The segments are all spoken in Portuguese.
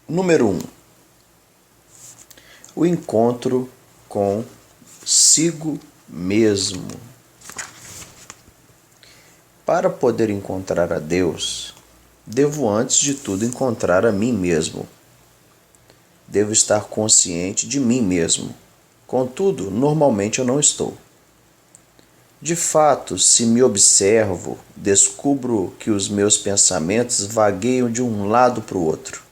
Número 1. O encontro consigo mesmo. Para poder encontrar a Deus, devo antes de tudo encontrar a mim mesmo. Devo estar consciente de mim mesmo. Contudo, normalmente eu não estou. De fato, se me observo, descubro que os meus pensamentos vagueiam de um lado para o outro.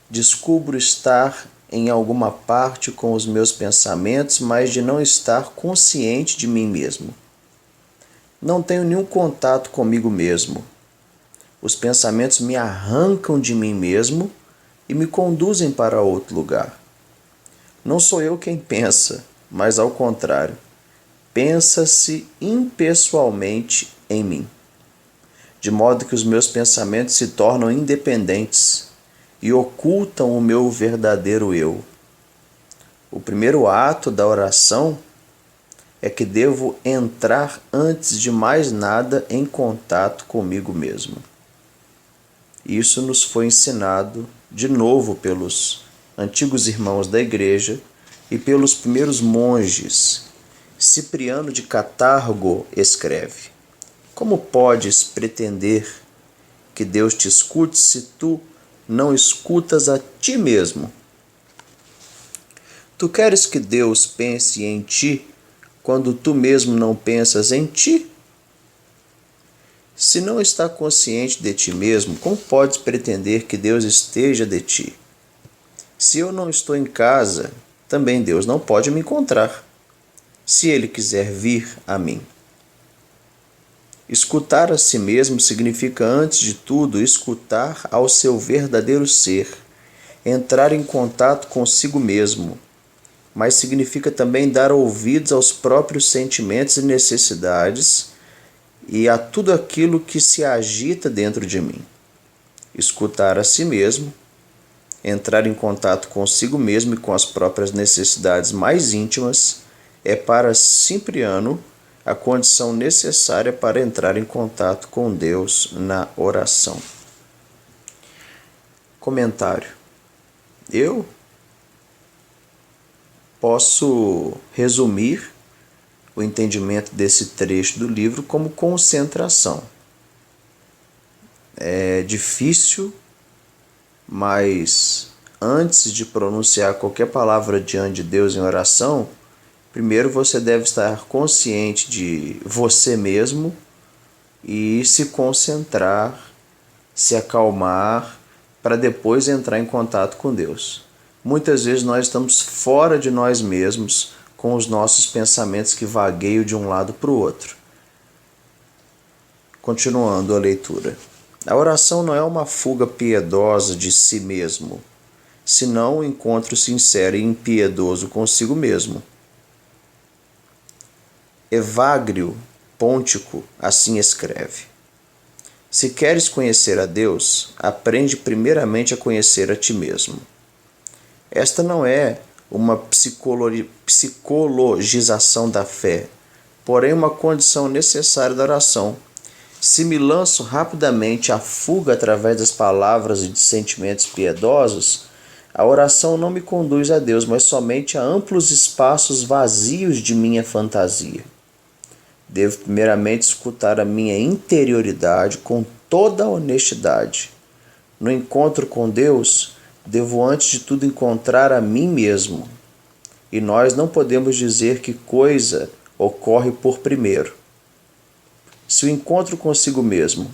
Descubro estar em alguma parte com os meus pensamentos, mas de não estar consciente de mim mesmo. Não tenho nenhum contato comigo mesmo. Os pensamentos me arrancam de mim mesmo e me conduzem para outro lugar. Não sou eu quem pensa, mas ao contrário, pensa-se impessoalmente em mim, de modo que os meus pensamentos se tornam independentes e ocultam o meu verdadeiro eu. O primeiro ato da oração é que devo entrar antes de mais nada em contato comigo mesmo. Isso nos foi ensinado de novo pelos antigos irmãos da igreja e pelos primeiros monges. Cipriano de Catargo escreve: como podes pretender que Deus te escute se tu não escutas a ti mesmo? Tu queres que Deus pense em ti quando tu mesmo não pensas em ti? Se não está consciente de ti mesmo, como podes pretender que Deus esteja de ti? Se eu não estou em casa, também Deus não pode me encontrar, se Ele quiser vir a mim. Escutar a si mesmo significa, antes de tudo, escutar ao seu verdadeiro ser, entrar em contato consigo mesmo, mas significa também dar ouvidos aos próprios sentimentos e necessidades e a tudo aquilo que se agita dentro de mim. Escutar a si mesmo, entrar em contato consigo mesmo e com as próprias necessidades mais íntimas é para Cipriano a condição necessária para entrar em contato com Deus na oração. Comentário. Eu posso resumir o entendimento desse trecho do livro como concentração. É difícil, mas antes de pronunciar qualquer palavra diante de Deus em oração, primeiro você deve estar consciente de você mesmo e se concentrar, se acalmar, para depois entrar em contato com Deus. Muitas vezes nós estamos fora de nós mesmos com os nossos pensamentos que vagueiam de um lado para o outro. Continuando a leitura. A oração não é uma fuga piedosa de si mesmo, senão um encontro sincero e impiedoso consigo mesmo. Evagrio Pontico assim escreve: se queres conhecer a Deus, aprende primeiramente a conhecer a ti mesmo. Esta não é uma psicologização da fé, porém uma condição necessária da oração. Se me lanço rapidamente à fuga através das palavras e de sentimentos piedosos, a oração não me conduz a Deus, mas somente a amplos espaços vazios de minha fantasia. Devo primeiramente escutar a minha interioridade com toda a honestidade. No encontro com Deus, devo antes de tudo encontrar a mim mesmo. e nós não podemos dizer que coisa ocorre por primeiro. Se o encontro consigo mesmo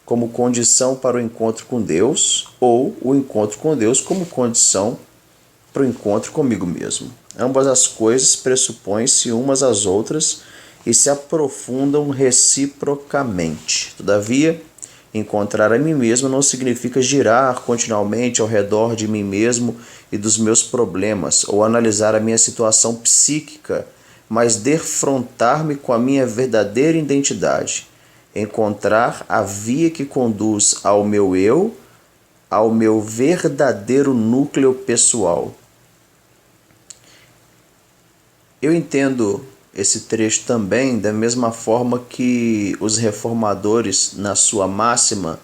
como condição para o encontro com Deus, ou o encontro com Deus como condição para o encontro comigo mesmo. Ambas as coisas pressupõem-se umas às outras e se aprofundam reciprocamente. Todavia, encontrar a mim mesmo não significa girar continuamente ao redor de mim mesmo e dos meus problemas, ou analisar a minha situação psíquica, mas defrontar-me com a minha verdadeira identidade. Encontrar a via que conduz ao meu eu, ao meu verdadeiro núcleo pessoal. Eu entendo esse trecho também da mesma forma que os reformadores, na sua máxima,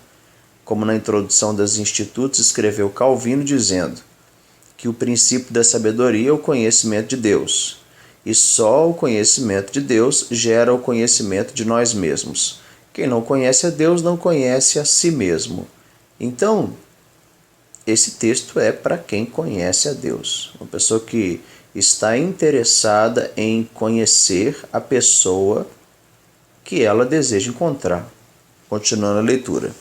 como na introdução das Institutos, escreveu Calvino dizendo que o princípio da sabedoria é o conhecimento de Deus, e só o conhecimento de Deus gera o conhecimento de nós mesmos. Quem não conhece a Deus não conhece a si mesmo. Então, esse texto é para quem conhece a Deus, uma pessoa que está interessada em conhecer a pessoa que ela deseja encontrar. Continuando a leitura.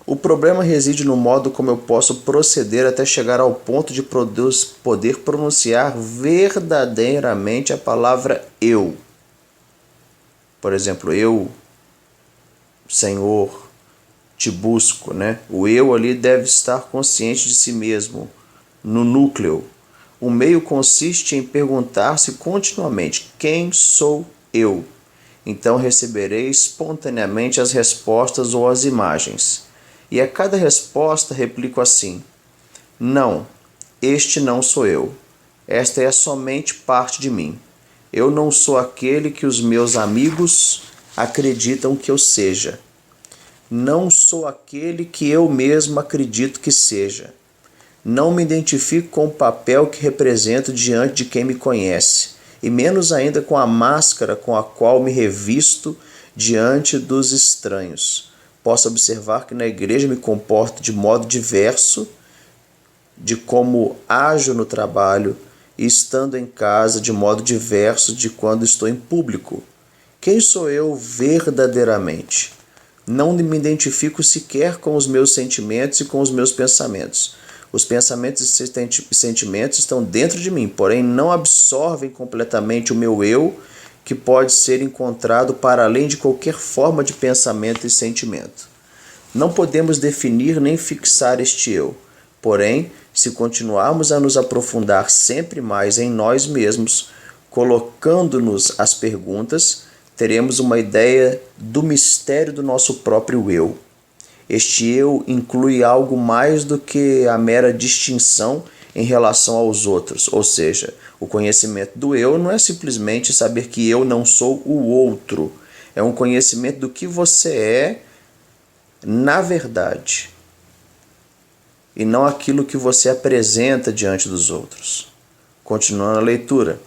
O problema reside no modo como eu posso proceder até chegar ao ponto de poder pronunciar verdadeiramente a palavra eu. Por exemplo, eu, Senhor, te busco, né? O eu ali deve estar consciente de si mesmo, no núcleo. O meio consiste em perguntar-se continuamente: quem sou eu? Então receberei espontaneamente as respostas ou as imagens. E a cada resposta replico assim: não, este não sou eu. Esta é somente parte de mim. Eu não sou aquele que os meus amigos acreditam que eu seja. Não sou aquele que eu mesmo acredito que seja. Não me identifico com o papel que represento diante de quem me conhece, e menos ainda com a máscara com a qual me revisto diante dos estranhos. Posso observar que na igreja me comporto de modo diverso de como ajo no trabalho e estando em casa de modo diverso de quando estou em público. Quem sou eu verdadeiramente? Não me identifico sequer com os meus sentimentos e com os meus pensamentos. Os pensamentos e sentimentos estão dentro de mim, porém não absorvem completamente o meu eu, que pode ser encontrado para além de qualquer forma de pensamento e sentimento. Não podemos definir nem fixar este eu, porém, se continuarmos a nos aprofundar sempre mais em nós mesmos, colocando-nos as perguntas, teremos uma ideia do mistério do nosso próprio eu. Este eu inclui algo mais do que a mera distinção em relação aos outros, ou seja, o conhecimento do eu não é simplesmente saber que eu não sou o outro, é um conhecimento do que você é na verdade, e não aquilo que você apresenta diante dos outros. Continuando a leitura.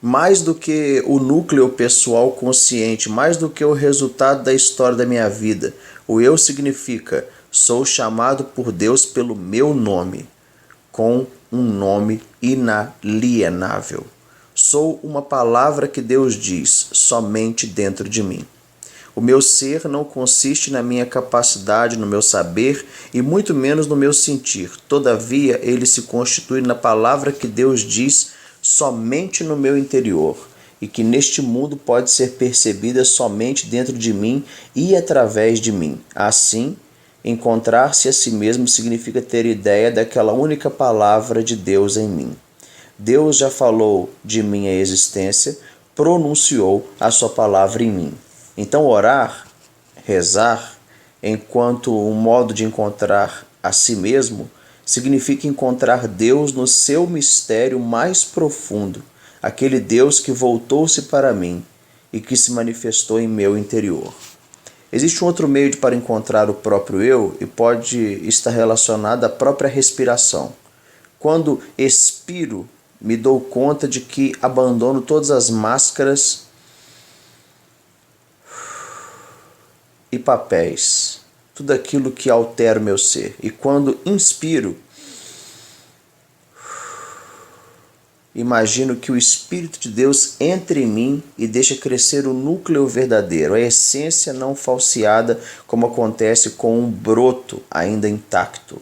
Mais do que o núcleo pessoal consciente, mais do que o resultado da história da minha vida, o eu significa: sou chamado por Deus pelo meu nome, com um nome inalienável. Sou uma palavra que Deus diz somente dentro de mim. O meu ser não consiste na minha capacidade, no meu saber e muito menos no meu sentir. Todavia, ele se constitui na palavra que Deus diz somente no meu interior e que neste mundo pode ser percebida somente dentro de mim e através de mim. Assim, encontrar-se a si mesmo significa ter ideia daquela única palavra de Deus em mim. Deus já falou de minha existência, pronunciou a sua palavra em mim. Então orar, rezar, enquanto um modo de encontrar a si mesmo, significa encontrar Deus no seu mistério mais profundo, aquele Deus que voltou-se para mim e que se manifestou em meu interior. Existe um outro meio para encontrar o próprio eu e pode estar relacionado à própria respiração. Quando expiro, me dou conta de que abandono todas as máscaras e papéis, tudo aquilo que altera o meu ser. E quando inspiro, imagino que o Espírito de Deus entre em mim e deixa crescer o núcleo verdadeiro, a essência não falseada, como acontece com um broto ainda intacto.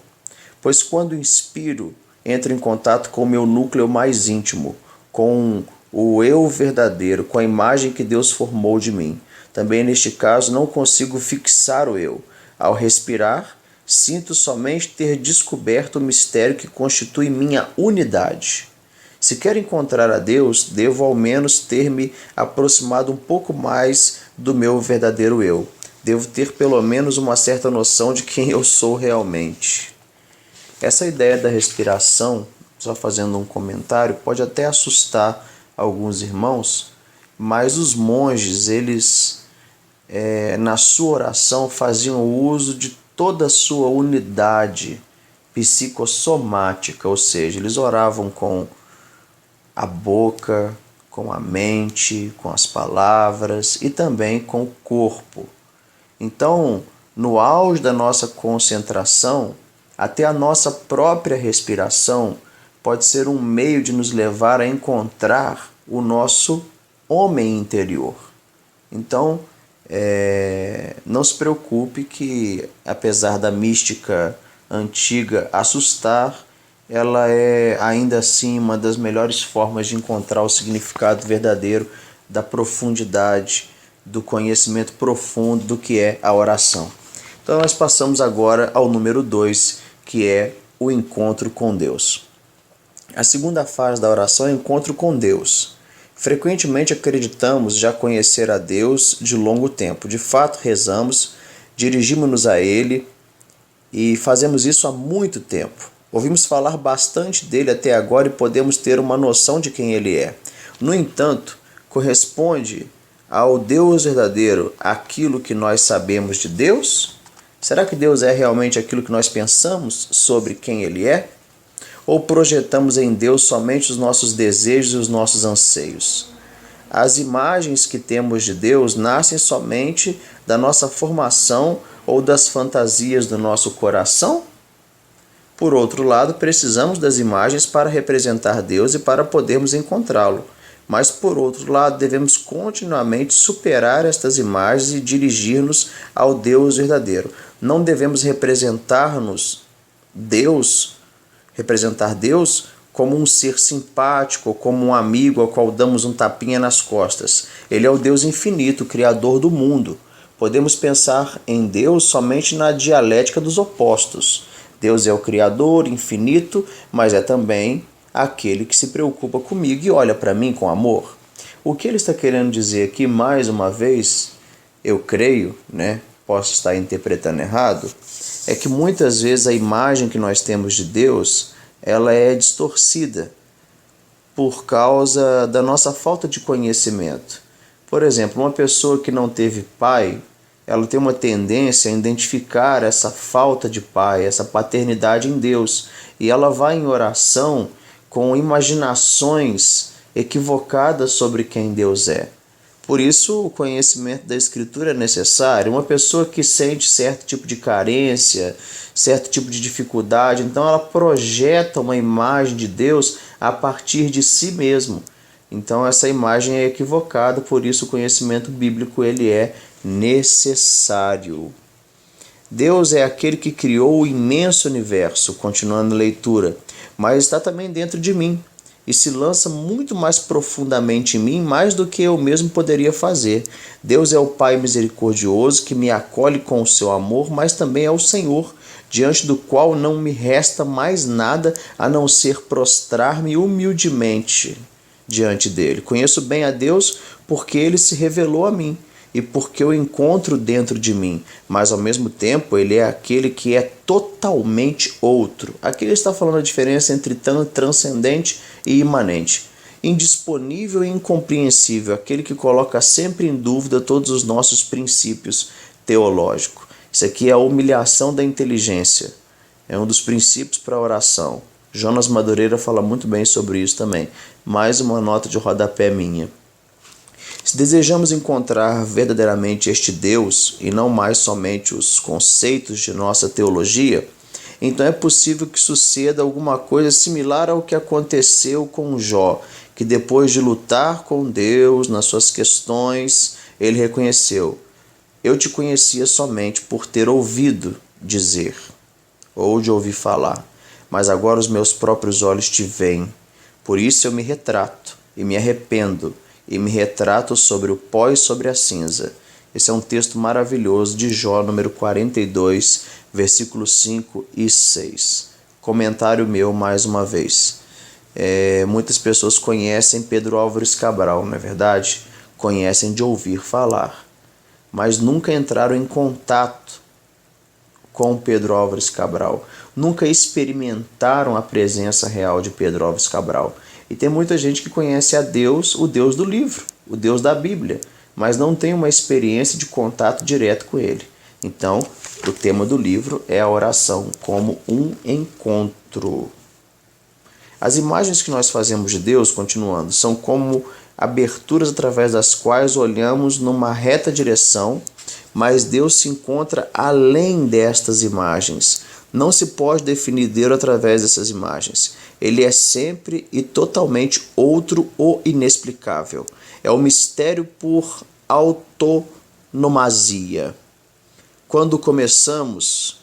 Pois quando inspiro, entro em contato com o meu núcleo mais íntimo, com o eu verdadeiro, com a imagem que Deus formou de mim. Também neste caso não consigo fixar o eu. Ao respirar, sinto somente ter descoberto o mistério que constitui minha unidade. Se quero encontrar a Deus, devo ao menos ter me aproximado um pouco mais do meu verdadeiro eu. Devo ter pelo menos uma certa noção de quem eu sou realmente. Essa ideia da respiração, só fazendo um comentário, pode até assustar alguns irmãos, mas os monges, eles, na sua oração, faziam uso de toda a sua unidade psicossomática, ou seja, eles oravam com a boca, com a mente, com as palavras e também com o corpo. Então, no auge da nossa concentração, até a nossa própria respiração pode ser um meio de nos levar a encontrar o nosso homem interior. Então, não se preocupe que, apesar da mística antiga assustar, ela é ainda assim uma das melhores formas de encontrar o significado verdadeiro da profundidade, do conhecimento profundo do que é a oração. Então nós passamos agora ao número 2, que é o encontro com Deus. A segunda fase da oração é o encontro com Deus. Frequentemente acreditamos já conhecer a Deus de longo tempo. De fato, rezamos, dirigimos-nos a Ele e fazemos isso há muito tempo. Ouvimos falar bastante dele até agora e podemos ter uma noção de quem ele é. No entanto, corresponde ao Deus verdadeiro aquilo que nós sabemos de Deus? Será que Deus é realmente aquilo que nós pensamos sobre quem ele é? Ou projetamos em Deus somente os nossos desejos e os nossos anseios? As imagens que temos de Deus nascem somente da nossa formação ou das fantasias do nosso coração? Por outro lado, precisamos das imagens para representar Deus e para podermos encontrá-lo. Mas, por outro lado, devemos continuamente superar estas imagens e dirigir-nos ao Deus verdadeiro. Não devemos representar Deus como um ser simpático, como um amigo ao qual damos um tapinha nas costas. Ele é o Deus infinito, Criador do mundo. Podemos pensar em Deus somente na dialética dos opostos. Deus é o Criador infinito, mas é também aquele que se preocupa comigo e olha para mim com amor. O que ele está querendo dizer aqui, mais uma vez, eu creio, posso estar interpretando errado, é que muitas vezes a imagem que nós temos de Deus, ela é distorcida por causa da nossa falta de conhecimento. Por exemplo, uma pessoa que não teve pai, ela tem uma tendência a identificar essa falta de pai, essa paternidade em Deus. E ela vai em oração com imaginações equivocadas sobre quem Deus é. Por isso, o conhecimento da Escritura é necessário. Uma pessoa que sente certo tipo de carência, certo tipo de dificuldade, então ela projeta uma imagem de Deus a partir de si mesmo. Então essa imagem é equivocada, por isso o conhecimento bíblico ele é necessário. Deus é aquele que criou o imenso universo, continuando a leitura, mas está também dentro de mim e se lança muito mais profundamente em mim, mais do que eu mesmo poderia fazer. Deus é o Pai misericordioso que me acolhe com o seu amor, mas também é o Senhor, diante do qual não me resta mais nada a não ser prostrar-me humildemente diante dele. Conheço bem a Deus porque ele se revelou a mim e porque eu encontro dentro de mim, mas ao mesmo tempo ele é aquele que é totalmente outro. Aqui ele está falando a diferença entre transcendente e imanente, indisponível e incompreensível, aquele que coloca sempre em dúvida todos os nossos princípios teológicos. Isso aqui é a humilhação da inteligência, é um dos princípios para a oração. Jonas Madureira fala muito bem sobre isso também. Mais uma nota de rodapé minha. Se desejamos encontrar verdadeiramente este Deus e não mais somente os conceitos de nossa teologia, Então é possível que suceda alguma coisa similar ao que aconteceu com Jó, que depois de lutar com Deus nas suas questões, ele reconheceu: eu te conhecia somente por ter ouvido dizer, ou de ouvir falar, mas agora os meus próprios olhos te veem. Por isso eu me retrato e me arrependo, e me retrato sobre o pó e sobre a cinza. Esse é um texto maravilhoso de Jó, número 42, versículos 5 e 6. Comentário meu mais uma vez. Muitas pessoas conhecem Pedro Álvares Cabral, não é verdade? Conhecem de ouvir falar, mas nunca entraram em contato com Pedro Álvares Cabral, nunca experimentaram a presença real de Pedro Álvares Cabral. E tem muita gente que conhece a Deus, o Deus do livro, o Deus da Bíblia, mas não tem uma experiência de contato direto com ele. Então, o tema do livro é a oração como um encontro. As imagens que nós fazemos de Deus, continuando, são como aberturas através das quais olhamos numa reta direção, mas Deus se encontra além destas imagens. Não se pode definir Deus através dessas imagens. Ele é sempre e totalmente outro ou inexplicável. É o mistério por autonomazia. Quando começamos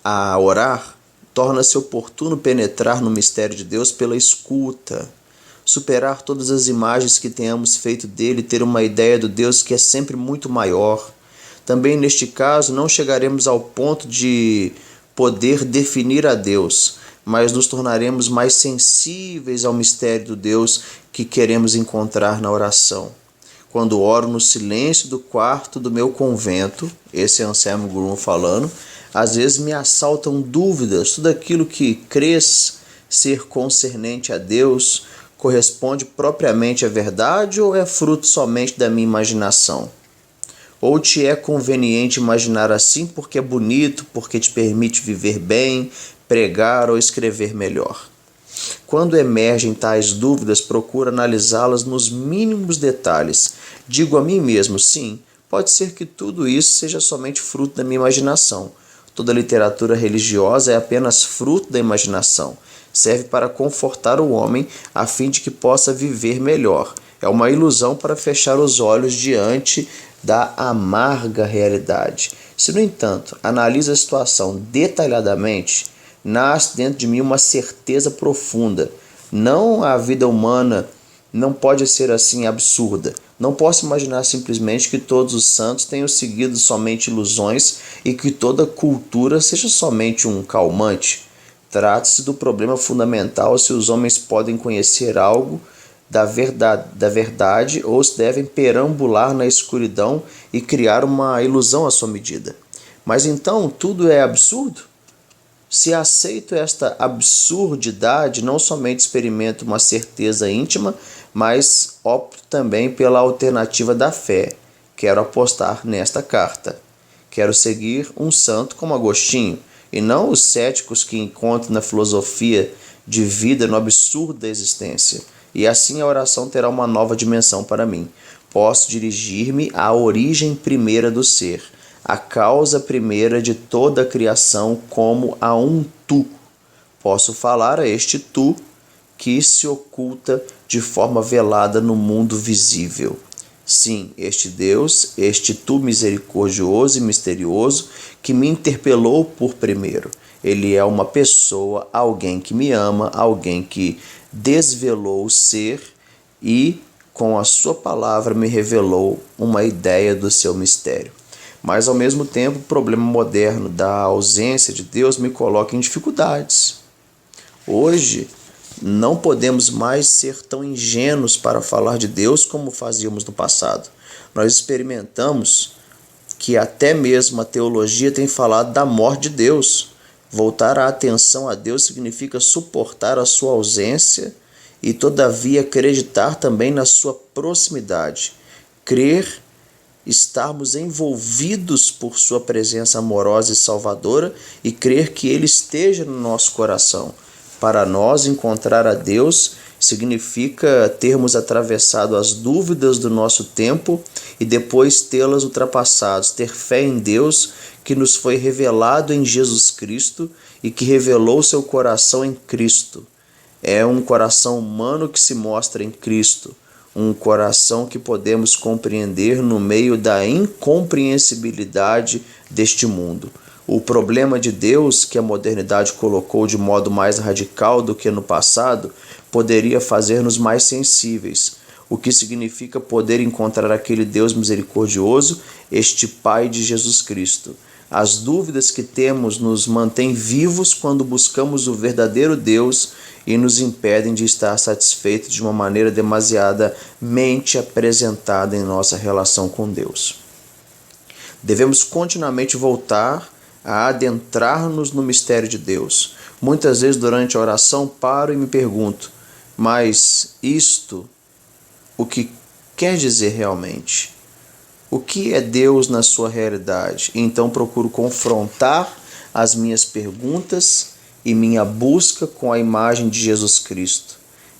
a orar, torna-se oportuno penetrar no mistério de Deus pela escuta, superar todas as imagens que tenhamos feito dele, ter uma ideia do Deus que é sempre muito maior. Também neste caso não chegaremos ao ponto de poder definir a Deus, mas nos tornaremos mais sensíveis ao mistério do Deus que queremos encontrar na oração. Quando oro no silêncio do quarto do meu convento, esse é Anselmo Grum falando, às vezes me assaltam dúvidas, tudo aquilo que crês ser concernente a Deus corresponde propriamente à verdade ou é fruto somente da minha imaginação? Ou te é conveniente imaginar assim porque é bonito, porque te permite viver bem, pregar ou escrever melhor? Quando emergem tais dúvidas, procuro analisá-las nos mínimos detalhes. Digo a mim mesmo, sim, pode ser que tudo isso seja somente fruto da minha imaginação. Toda literatura religiosa é apenas fruto da imaginação. Serve para confortar o homem a fim de que possa viver melhor. É uma ilusão para fechar os olhos diante da amarga realidade. Se, no entanto, analiso a situação detalhadamente, nasce dentro de mim uma certeza profunda. Não, a vida humana não pode ser assim absurda. Não posso imaginar simplesmente que todos os santos tenham seguido somente ilusões e que toda cultura seja somente um calmante. Trata-se do problema fundamental se os homens podem conhecer algo da verdade ou se devem perambular na escuridão e criar uma ilusão à sua medida. Mas então tudo é absurdo? Se aceito esta absurdidade, não somente experimento uma certeza íntima, mas opto também pela alternativa da fé. Quero apostar nesta carta. Quero seguir um santo como Agostinho, e não os céticos que encontro na filosofia de vida no absurdo da existência. E assim a oração terá uma nova dimensão para mim. Posso dirigir-me à origem primeira do ser, a causa primeira de toda a criação como a um tu. Posso falar a este tu que se oculta de forma velada no mundo visível. Sim, este Deus, este tu misericordioso e misterioso que me interpelou por primeiro. Ele é uma pessoa, alguém que me ama, alguém que desvelou o ser e, com a sua palavra, me revelou uma ideia do seu mistério. Mas, ao mesmo tempo, o problema moderno da ausência de Deus me coloca em dificuldades. Hoje, não podemos mais ser tão ingênuos para falar de Deus como fazíamos no passado. Nós experimentamos que até mesmo a teologia tem falado da morte de Deus. Voltar a atenção a Deus significa suportar a sua ausência e, todavia, acreditar também na sua proximidade. Crer, estarmos envolvidos por sua presença amorosa e salvadora e crer que Ele esteja no nosso coração. Para nós, encontrar a Deus significa termos atravessado as dúvidas do nosso tempo e depois tê-las ultrapassadas, ter fé em Deus que nos foi revelado em Jesus Cristo e que revelou seu coração em Cristo. É um coração humano que se mostra em Cristo, um coração que podemos compreender no meio da incompreensibilidade deste mundo. O problema de Deus, que a modernidade colocou de modo mais radical do que no passado, poderia fazer-nos mais sensíveis, o que significa poder encontrar aquele Deus misericordioso, este Pai de Jesus Cristo. As dúvidas que temos nos mantêm vivos quando buscamos o verdadeiro Deus e nos impedem de estar satisfeitos de uma maneira demasiadamente apresentada em nossa relação com Deus. Devemos continuamente voltar a adentrar-nos no mistério de Deus. Muitas vezes durante a oração paro e me pergunto, mas isto, o que quer dizer realmente? O que é Deus na sua realidade? Então procuro confrontar as minhas perguntas e minha busca com a imagem de Jesus Cristo.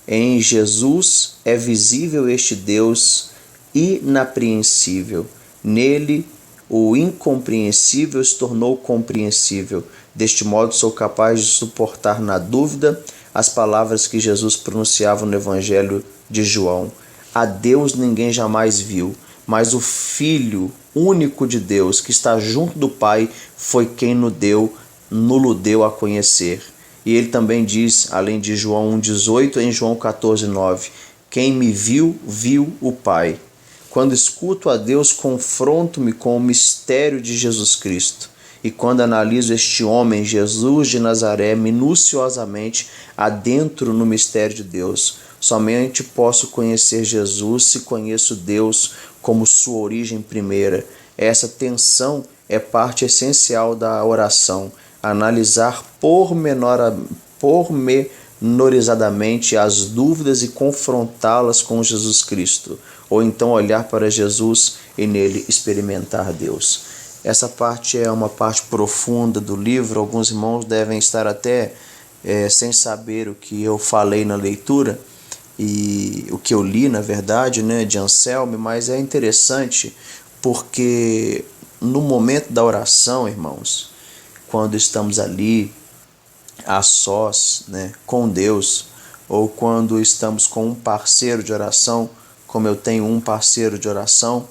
Em Jesus é visível este Deus inapreensível. Nele, o incompreensível se tornou compreensível. Deste modo, sou capaz de suportar na dúvida as palavras que Jesus pronunciava no Evangelho de João. A Deus ninguém jamais viu, mas o Filho único de Deus, que está junto do Pai, foi quem nulo deu a conhecer. E ele também diz, além de João 1,18, em João 14,9, quem me viu, viu o Pai. Quando escuto a Deus, confronto-me com o mistério de Jesus Cristo. E quando analiso este homem, Jesus de Nazaré, minuciosamente adentro no mistério de Deus, somente posso conhecer Jesus se conheço Deus como sua origem primeira. Essa tensão é parte essencial da oração. Analisar pormenorizadamente as dúvidas e confrontá-las com Jesus Cristo, ou então olhar para Jesus e nele experimentar Deus. Essa parte é uma parte profunda do livro. Alguns irmãos devem estar até sem saber o que eu falei na leitura e o que eu li, na verdade, né, de Anselmo, mas é interessante porque no momento da oração, irmãos, quando estamos ali a sós, né, com Deus, ou quando estamos com um parceiro de oração, como eu tenho um parceiro de oração,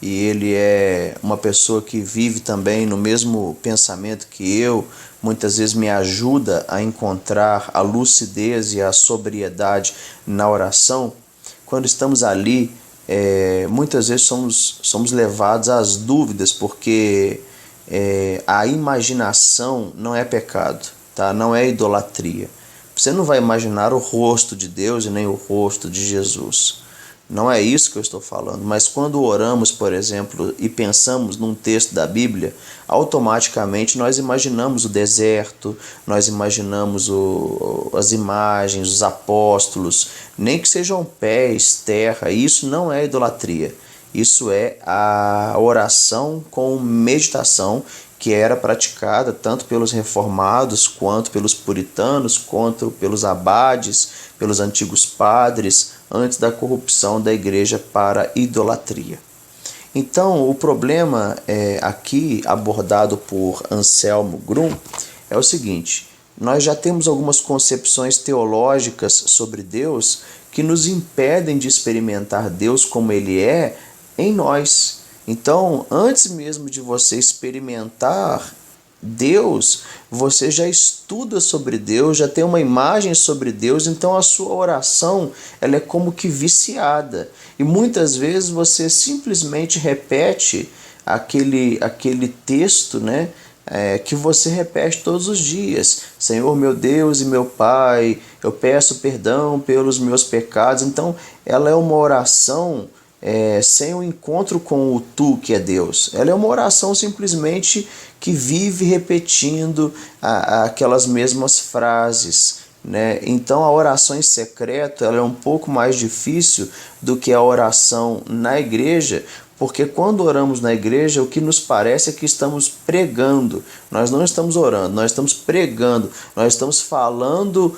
e ele é uma pessoa que vive também no mesmo pensamento que eu, muitas vezes me ajuda a encontrar a lucidez e a sobriedade na oração. Quando estamos ali, muitas vezes somos levados às dúvidas, porque a imaginação não é pecado, tá? Não é idolatria. Você não vai imaginar o rosto de Deus e nem o rosto de Jesus. Não é isso que eu estou falando, mas quando oramos, por exemplo, e pensamos num texto da Bíblia, automaticamente nós imaginamos o deserto, nós imaginamos as imagens, os apóstolos, nem que sejam pés, terra. Isso não é idolatria. Isso é a oração com meditação que era praticada tanto pelos reformados, quanto pelos puritanos, quanto pelos abades, pelos antigos padres, antes da corrupção da igreja para a idolatria. Então, o problema aqui abordado por Anselmo Grum é o seguinte: nós já temos algumas concepções teológicas sobre Deus que nos impedem de experimentar Deus como Ele é em nós. Então, antes mesmo de você experimentar Deus, você já estuda sobre Deus, já tem uma imagem sobre Deus, então a sua oração ela é como que viciada. E muitas vezes você simplesmente repete aquele texto, né, que você repete todos os dias. Senhor meu Deus e meu Pai, eu peço perdão pelos meus pecados. Então, ela é uma oração sem o encontro com o Tu, que é Deus. Ela é uma oração simplesmente que vive repetindo aquelas mesmas frases, né? Então a oração em secreto ela é um pouco mais difícil do que a oração na igreja, porque quando oramos na igreja o que nos parece é que estamos pregando. Nós não estamos orando, nós estamos pregando, nós estamos falando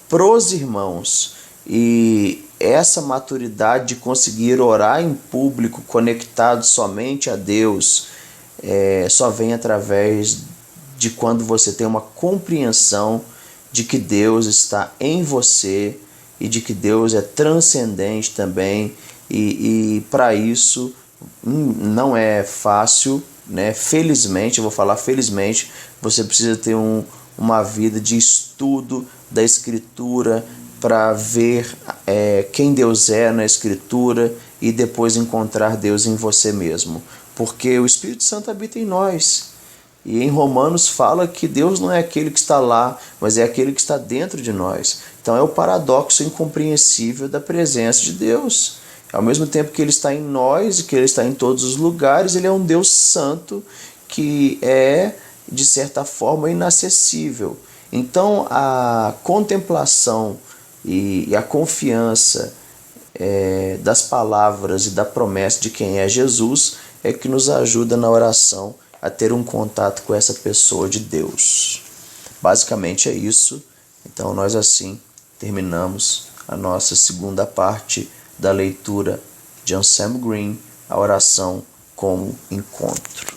pros irmãos. E essa maturidade de conseguir orar em público, conectado somente a Deus, só vem através de quando você tem uma compreensão de que Deus está em você e de que Deus é transcendente também, e para isso não é fácil, né? Felizmente, eu vou falar felizmente, você precisa ter uma vida de estudo da Escritura para ver quem Deus é na Escritura e depois encontrar Deus em você mesmo, porque o Espírito Santo habita em nós. E em Romanos fala que Deus não é aquele que está lá, mas é aquele que está dentro de nós. Então é o paradoxo incompreensível da presença de Deus. Ao mesmo tempo que Ele está em nós e que Ele está em todos os lugares, Ele é um Deus santo que é, de certa forma, inacessível. Então a contemplação e a confiança das palavras e da promessa de quem é Jesus é que nos ajuda na oração a ter um contato com essa pessoa de Deus. Basicamente é isso. Então nós assim terminamos a nossa segunda parte da leitura de Anselm Green, a oração como encontro.